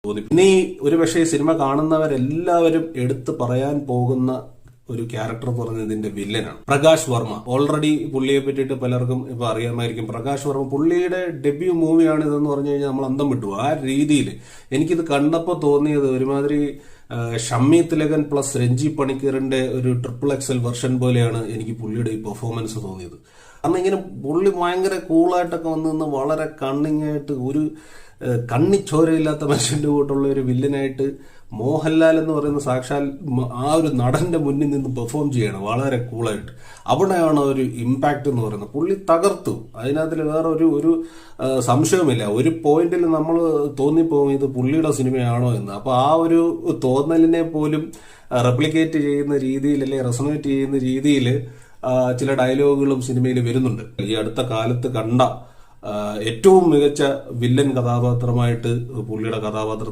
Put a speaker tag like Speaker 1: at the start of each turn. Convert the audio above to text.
Speaker 1: തോന്നി. ഇനി ഒരുപക്ഷെ സിനിമ കാണുന്നവരെല്ലാവരും എടുത്തു പറയാൻ പോകുന്ന ഒരു ക്യാരക്ടർ എന്ന് പറയുന്നത് ഇതിന്റെ വില്ലനാണ് പ്രകാശ് വർമ്മ. ഓൾറെഡി പുള്ളിയെ പറ്റിയിട്ട് പലർക്കും ഇപ്പൊ അറിയാമായിരിക്കും. പ്രകാശ് വർമ്മ പുള്ളിയുടെ ഡെബ്യൂ മൂവിയാണ് ഇതെന്ന് പറഞ്ഞു കഴിഞ്ഞാൽ നമ്മൾ അന്തം വിട്ടു. ആ രീതിയിൽ എനിക്കിത് കണ്ടപ്പോൾ തോന്നിയത് ഒരുമാതിരി ഷമ്മി തിലകൻ പ്ലസ് രഞ്ജി പണിക്കറിന്റെ ഒരു XXL വെർഷൻ പോലെയാണ് എനിക്ക് പുള്ളിയുടെ ഈ പെർഫോമൻസ് തോന്നിയത്. കാരണം ഇങ്ങനെ പുള്ളി ഭയങ്കര കൂളായിട്ടൊക്കെ വന്ന് വളരെ കണ്ണിങ് ആയിട്ട് ഒരു കണ്ണിച്ചോരയില്ലാത്ത മനുഷ്യന്റെ കൂട്ടുള്ള ഒരു വില്ലനായിട്ട് മോഹൻലാൽ എന്ന് പറയുന്ന സാക്ഷാൽ ആ ഒരു നടന്റെ മുന്നിൽ നിന്ന് പെർഫോം ചെയ്യണം വളരെ കൂളായിട്ട്. അവിടെയാണ് ഒരു ഇമ്പാക്ട് എന്ന് പറയുന്നത്. പുള്ളി തകർത്തു. അതിനകത്തിൽ വേറെ ഒരു സംശയവുമില്ല. ഒരു പോയിന്റിൽ നമ്മൾ തോന്നിപ്പോകും ഇത് പുള്ളിയുടെ സിനിമയാണോ എന്ന്. അപ്പൊ ആ ഒരു തോന്നലിനെ പോലും റെപ്ലിക്കേറ്റ് ചെയ്യുന്ന രീതിയിൽ അല്ലെ റെസൊണേറ്റ് ചെയ്യുന്ന രീതിയിൽ ചില ഡയലോഗുകളും സിനിമയിൽ വരുന്നുണ്ട്. ഈ അടുത്ത കാലത്ത് കണ്ട ഏറ്റവും മികച്ച വില്ലൻ കഥാപാത്രമായിട്ട് പുള്ളിയുടെ കഥാപാത്രം